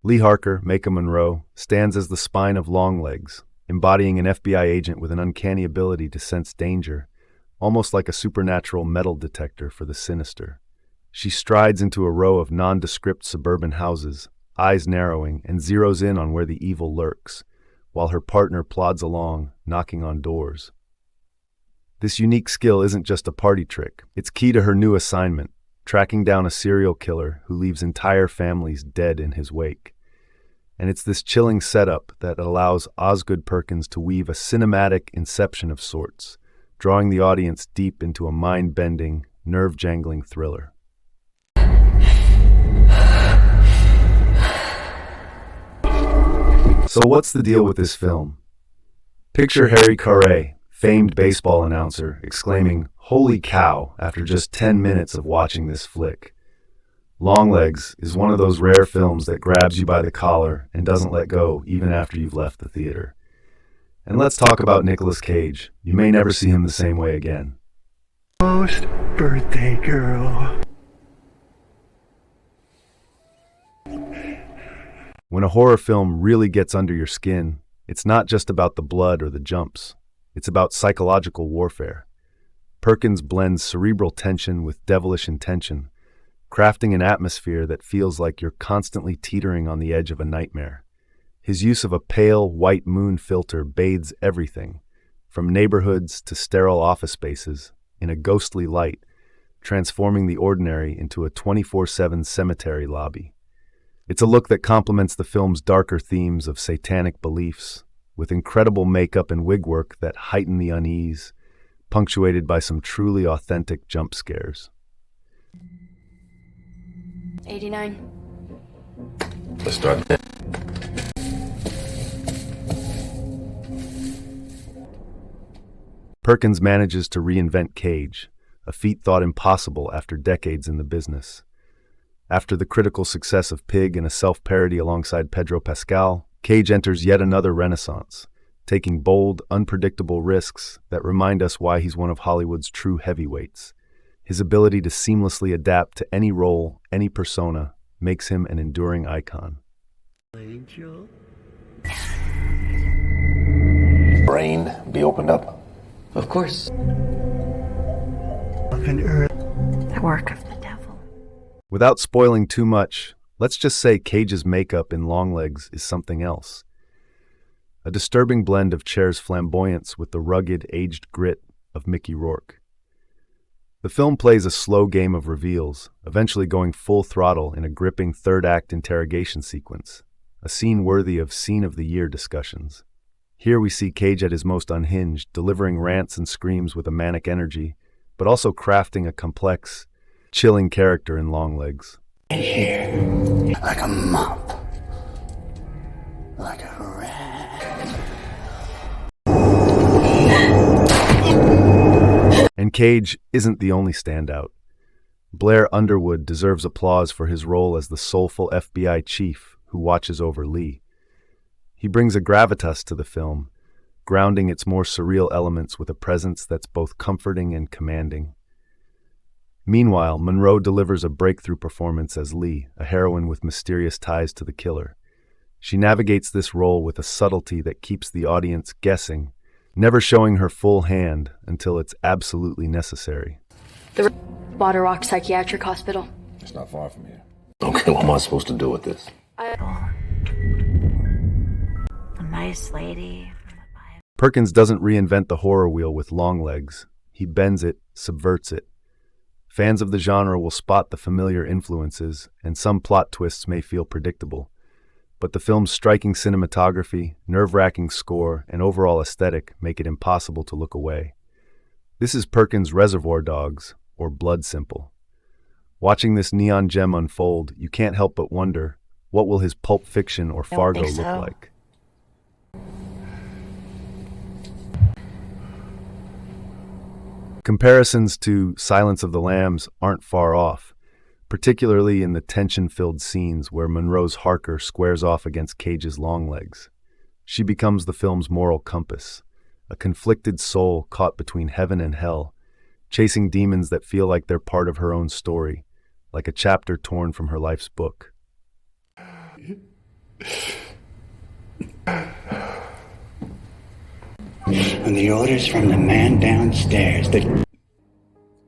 Lee Harker, Maika Monroe, stands as the spine of Longlegs, embodying an FBI agent with an uncanny ability to sense danger, almost like a supernatural metal detector for the sinister. She strides into a row of nondescript suburban houses, eyes narrowing, and zeroes in on where the evil lurks, while her partner plods along, knocking on doors. This unique skill isn't just a party trick. It's key to her new assignment, tracking down a serial killer who leaves entire families dead in his wake. And it's this chilling setup that allows Osgood Perkins to weave a cinematic inception of sorts, drawing the audience deep into a mind-bending, nerve-jangling thriller. So what's the deal with this film? Picture Harry Carey, famed baseball announcer, exclaiming, "Holy cow," after just 10 minutes of watching this flick. Longlegs is one of those rare films that grabs you by the collar and doesn't let go even after you've left the theater. And let's talk about Nicolas Cage. You may never see him the same way again. Most birthday girl. When a horror film really gets under your skin, it's not just about the blood or the jumps. It's about psychological warfare. Perkins blends cerebral tension with devilish intention, crafting an atmosphere that feels like you're constantly teetering on the edge of a nightmare. His use of a pale, white moon filter bathes everything, from neighborhoods to sterile office spaces, in a ghostly light, transforming the ordinary into a 24/7 cemetery lobby. It's a look that complements the film's darker themes of satanic beliefs, with incredible makeup and wig work that heighten the unease, punctuated by some truly authentic jump scares. 89. Let's start there. Perkins manages to reinvent Cage, a feat thought impossible after decades in the business. After the critical success of Pig and a self-parody alongside Pedro Pascal, Cage enters yet another renaissance, taking bold, unpredictable risks that remind us why he's one of Hollywood's true heavyweights. His ability to seamlessly adapt to any role, any persona, makes him an enduring icon. Angel. Brain be opened up. Of course. An earth. The work of the devil. Without spoiling too much, let's just say Cage's makeup in Longlegs is something else. A disturbing blend of Cher's flamboyance with the rugged, aged grit of Mickey Rourke. The film plays a slow game of reveals, eventually going full throttle in a gripping third-act interrogation sequence, a scene worthy of Scene of the Year discussions. Here we see Cage at his most unhinged, delivering rants and screams with a manic energy, but also crafting a complex, chilling character in Longlegs. Here, like a mop, like a rat. And Cage isn't the only standout. Blair Underwood deserves applause for his role as the soulful FBI chief who watches over Lee. He brings a gravitas to the film, grounding its more surreal elements with a presence that's both comforting and commanding. Meanwhile, Monroe delivers a breakthrough performance as Lee, a heroine with mysterious ties to the killer. She navigates this role with a subtlety that keeps the audience guessing, never showing her full hand until it's absolutely necessary. The Water Rock Psychiatric Hospital. It's not far from here. Okay, what am I supposed to do with this? A nice lady. Perkins doesn't reinvent the horror wheel with Longlegs. He bends it, subverts it. Fans of the genre will spot the familiar influences, and some plot twists may feel predictable. But the film's striking cinematography, nerve-wracking score, and overall aesthetic make it impossible to look away. This is Perkins' Reservoir Dogs, or Blood Simple. Watching this neon gem unfold, you can't help but wonder, what will his Pulp Fiction or Fargo look like? Comparisons to Silence of the Lambs aren't far off, particularly in the tension-filled scenes where Monroe's Harker squares off against Cage's Longlegs. She becomes the film's moral compass, a conflicted soul caught between heaven and hell, chasing demons that feel like they're part of her own story, like a chapter torn from her life's book. And the orders from the man downstairs that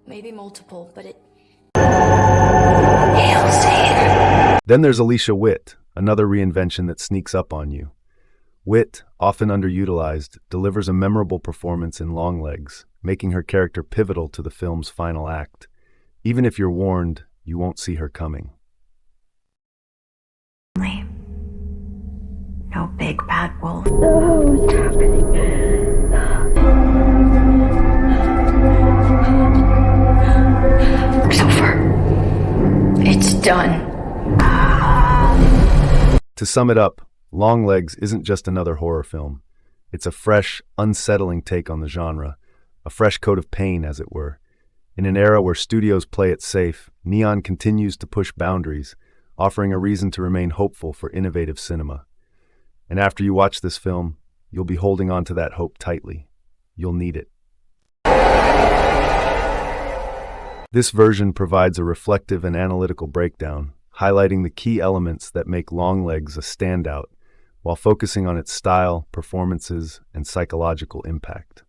Maybe multiple, but it. Hail Satan. Then there's Alicia Witt, another reinvention that sneaks up on you. Witt, often underutilized, delivers a memorable performance in Longlegs, making her character pivotal to the film's final act. Even if you're warned, you won't see her coming. No big bad wolf. It's over. It's done. To sum it up, Longlegs isn't just another horror film. It's a fresh, unsettling take on the genre, a fresh coat of pain, as it were. In an era where studios play it safe, Neon continues to push boundaries, offering a reason to remain hopeful for innovative cinema. And after you watch this film, you'll be holding on to that hope tightly. You'll need it. This version provides a reflective and analytical breakdown, highlighting the key elements that make Longlegs a standout, while focusing on its style, performances, and psychological impact.